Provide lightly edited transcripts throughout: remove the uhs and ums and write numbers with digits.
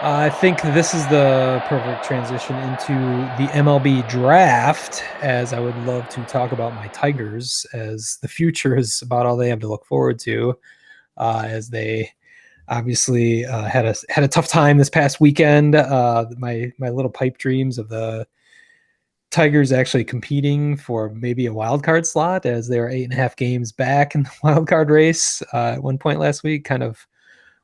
I think this is the perfect transition into the MLB draft, as I would love to talk about my Tigers, as the future is about all they have to look forward to, as they obviously had a tough time this past weekend. My little pipe dreams of the Tigers actually competing for maybe a wild card slot, as they were 8.5 games back in the wild card race at one point last week, kind of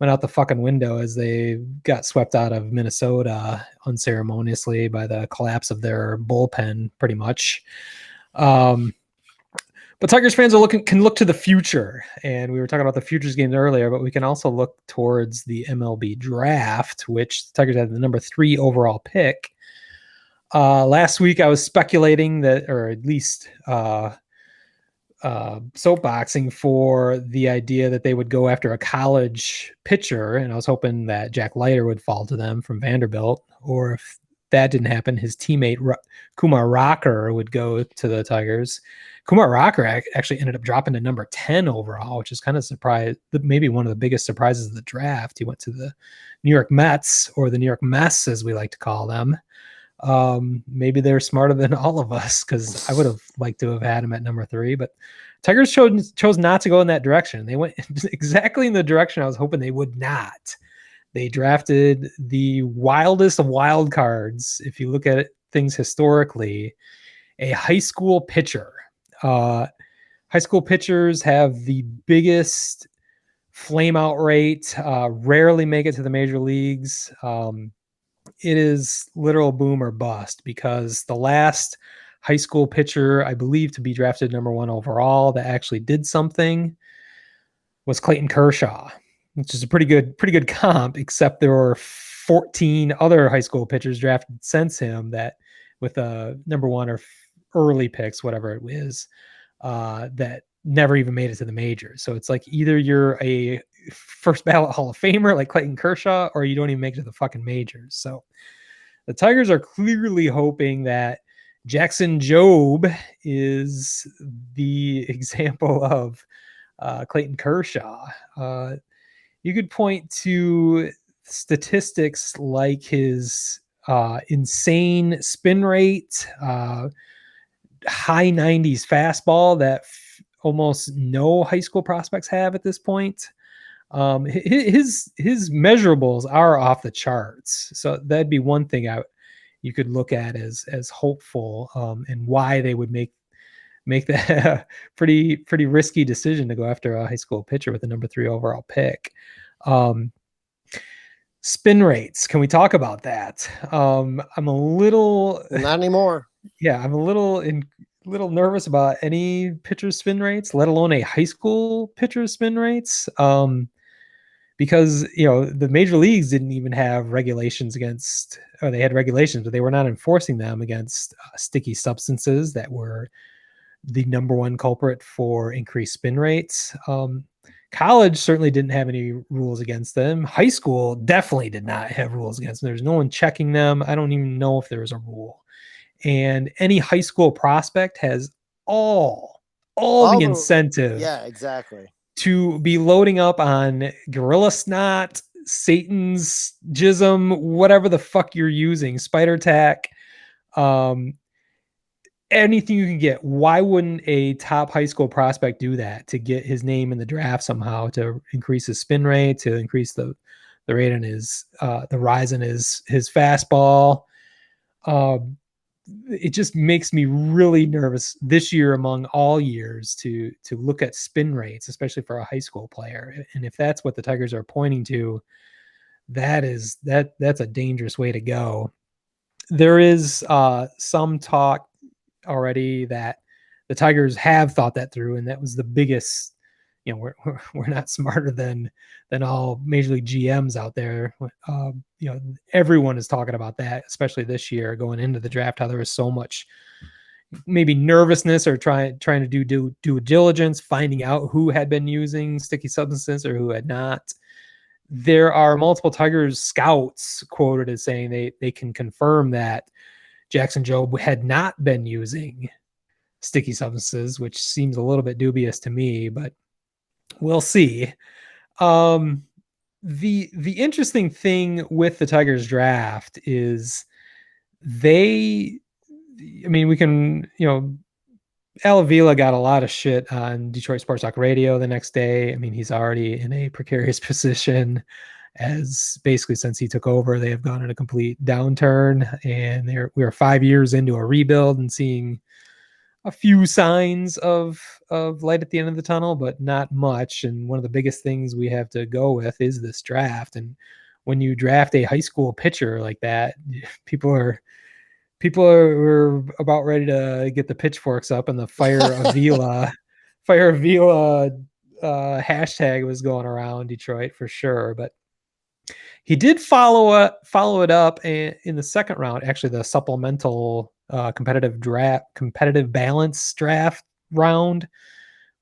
went out the fucking window as they got swept out of Minnesota unceremoniously by the collapse of their bullpen, pretty much. Um, but Tigers fans can look to the future, and we were talking about the futures games earlier, but we can also look towards the MLB draft, which the Tigers had the number 3 overall pick. Last week, I was speculating that, or at least soapboxing for the idea that they would go after a college pitcher, and I was hoping that Jack Leiter would fall to them from Vanderbilt, or if that didn't happen, his teammate Kumar Rocker would go to the Tigers. Kumar Rocker actually ended up dropping to number 10 overall, which is kind of surprised, maybe one of the biggest surprises of the draft. He went to the New York Mets, or the New York Mess, as we like to call them. Maybe they're smarter than all of us, because I would have liked to have had him at number 3, but Tigers chose not to go in that direction. They went exactly in the direction I was hoping they would not. They drafted the wildest of wild cards, if you look at things historically, a high school pitcher. High school pitchers have the biggest flame out rate, rarely make it to the major leagues. It is literal boom or bust, because the last high school pitcher, I believe, to be drafted number 1 overall that actually did something was Clayton Kershaw, which is a pretty good comp, except there were 14 other high school pitchers drafted since him that with a number 1 or early picks, whatever it is, that never even made it to the majors. So it's like either you're a first ballot Hall of Famer like Clayton Kershaw, or you don't even make it to the fucking majors. So the Tigers are clearly hoping that Jackson Jobe is the example of Clayton Kershaw. You could point to statistics like his insane spin rate, high 90s fastball that almost no high school prospects have at this point. His measurables are off the charts, so that'd be one thing you could look at as hopeful, and why they would make that pretty risky decision to go after a high school pitcher with the number 3 overall pick. Spin rates, can we talk about that? I'm a little Not anymore. yeah, I'm a little nervous about any pitcher's spin rates, let alone a high school pitcher's spin rates. Because the major leagues didn't even have regulations against, or they had regulations, but they were not enforcing them against sticky substances that were the number 1 culprit for increased spin rates. College certainly didn't have any rules against them. High school definitely did not have rules against them. There's no one checking them. I don't even know if there was a rule. And any high school prospect has all the incentive, yeah, exactly, to be loading up on Gorilla Snot, Satan's Jism, whatever the fuck you're using, Spider Tack, anything you can get. Why wouldn't a top high school prospect do that to get his name in the draft somehow, to increase his spin rate, to increase the rate on his the rise in his fastball? It just makes me really nervous this year, among all years, to look at spin rates, especially for a high school player. And if that's what the Tigers are pointing to, that's a dangerous way to go. There is some talk already that the Tigers have thought that through, and that was the biggest. We're not smarter than all major league GMs out there. Everyone is talking about that, especially this year going into the draft, how there was so much maybe nervousness, or trying to do due diligence, finding out who had been using sticky substances or who had not. There are multiple Tigers scouts quoted as saying they can confirm that Jackson Jobe had not been using sticky substances, which seems a little bit dubious to me, but we'll see. The interesting thing with the Tigers draft is they, I mean, we can, Al Avila got a lot of shit on Detroit Sports Talk Radio the next day. I mean, he's already in a precarious position, as basically since he took over, they have gone in a complete downturn, and we are 5 years into a rebuild and seeing a few signs of light at the end of the tunnel, but not much. And one of the biggest things we have to go with is this draft. And when you draft a high school pitcher like that, people are about ready to get the pitchforks up, and the fire Avila hashtag was going around Detroit for sure. But he did follow it up in the second round, actually the supplemental competitive balance draft round,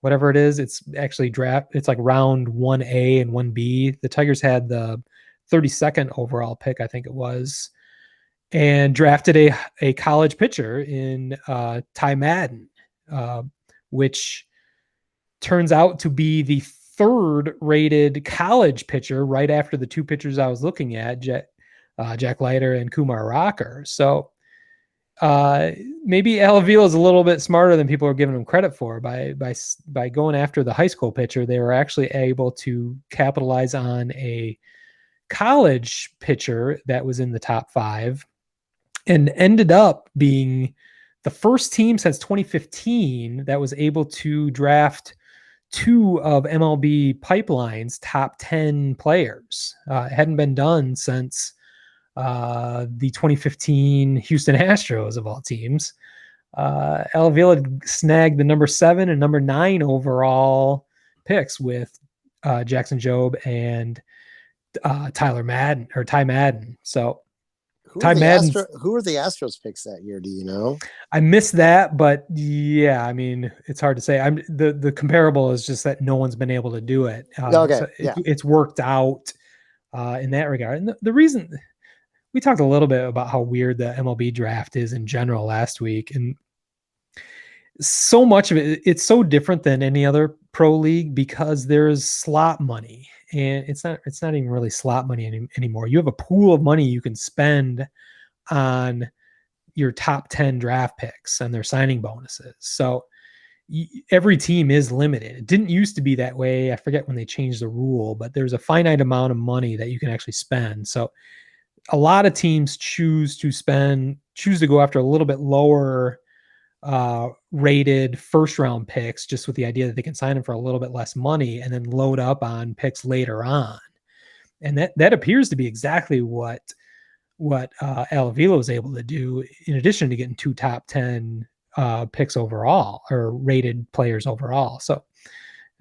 whatever it is. It's actually it's like round 1A and 1B. The Tigers had the 32nd overall pick, I think it was, and drafted a college pitcher in Ty Madden, which turns out to be the third rated college pitcher right after the two pitchers I was looking at, Jack Leiter and Kumar Rocker. So maybe Al Avila is a little bit smarter than people are giving him credit for. By going after the high school pitcher, they were actually able to capitalize on a college pitcher that was in the top 5, and ended up being the first team since 2015 that was able to draft 2 of MLB Pipeline's top 10 players. It hadn't been done since the 2015 Houston Astros, of all teams. Al Avila snagged the number 7 and number 9 overall picks with Jackson Jobe and Ty Madden. So Who Ty are the Madden. Who are the Astros picks that year? Do you know? I missed that, but yeah, I mean, it's hard to say. The comparable is just that no one's been able to do it. Okay, So yeah. it's worked out in that regard. And the reason we talked a little bit about how weird the MLB draft is in general last week, and so much of it's so different than any other pro league because there's slot money, and it's not even really slot money anymore. You have a pool of money you can spend on your top 10 draft picks and their signing bonuses. So every team is limited. To didn't used to be that way. I forget when they changed the rule, but there's a finite amount of money that you can actually spend. So a lot of teams choose to go after a little bit lower rated first round picks, just with the idea that they can sign them for a little bit less money and then load up on picks later on. And that appears to be exactly what Al Avila was able to do, in addition to getting 2 top 10 picks overall, or rated players overall. So,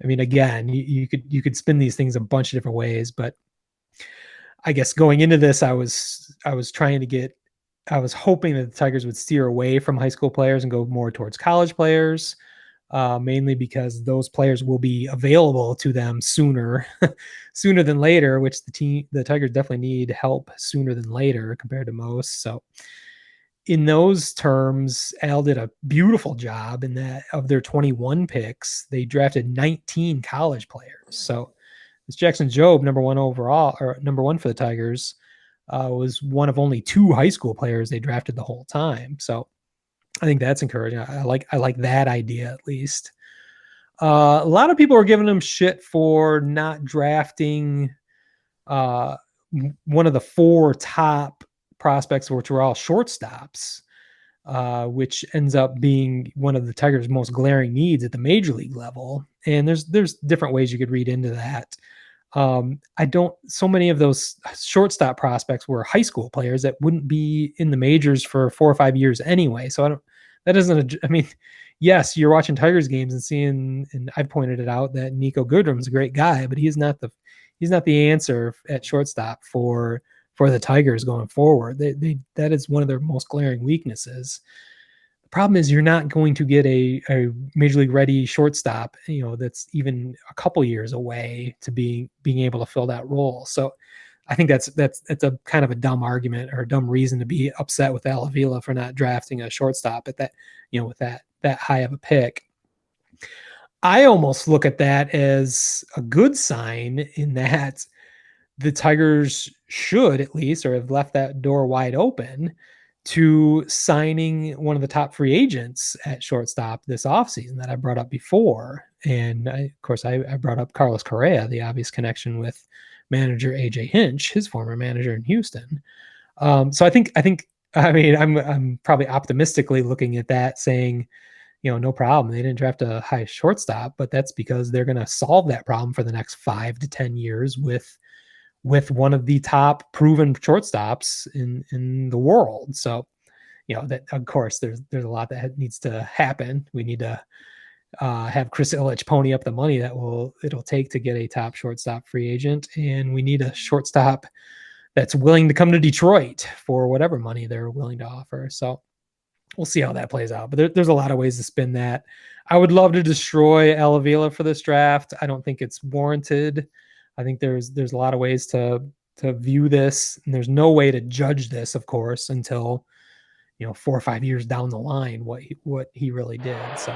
I mean, again, you could spin these things a bunch of different ways, but I guess going into this, I was hoping that the Tigers would steer away from high school players and go more towards college players, mainly because those players will be available to them sooner than later, which the Tigers definitely need help sooner than later compared to most. So in those terms, Al did a beautiful job in that of their 21 picks, they drafted 19 college players. So this Jackson Jobe, number 1 overall, or number 1 for the Tigers, was one of only 2 high school players they drafted the whole time. So I think that's encouraging. I like that idea, at least. A lot of people are giving him shit for not drafting one of the 4 top prospects, which were all shortstops, which ends up being one of the Tigers' most glaring needs at the major league level. And there's different ways you could read into that. So many of those shortstop prospects were high school players that wouldn't be in the majors for 4 or 5 years anyway. So I mean, yes, you're watching Tigers games and seeing, and I've pointed it out that Nico Goodrum's a great guy, but he's not the answer at shortstop for the Tigers going forward. That is one of their most glaring weaknesses. The problem is you're not going to get a major league ready shortstop, that's even a couple years away to being able to fill that role. So I think that's a kind of a dumb argument or a dumb reason to be upset with Al Avila for not drafting a shortstop at that, with that high of a pick. I almost look at that as a good sign, in that the Tigers should at least, or have left that door wide open to signing one of the top free agents at shortstop this offseason that I brought up before. And of course, I brought up Carlos Correa, the obvious connection with manager AJ Hinch, his former manager in Houston. So I think, I mean, I'm probably optimistically looking at that, saying, no problem. They didn't draft a high shortstop, but that's because they're going to solve that problem for the next 5 to 10 years with one of the top proven shortstops in the world. So, that of course there's a lot that needs to happen. We need to have Chris Ilitch pony up the money it'll take to get a top shortstop free agent, and we need a shortstop that's willing to come to Detroit for whatever money they're willing to offer. So we'll see how that plays out. But there's a lot of ways to spin that. I would love to destroy Al Avila for this draft. I don't think it's warranted. I think there's a lot of ways to view this, and there's no way to judge this, of course, until 4 or 5 years down the line what he really did. So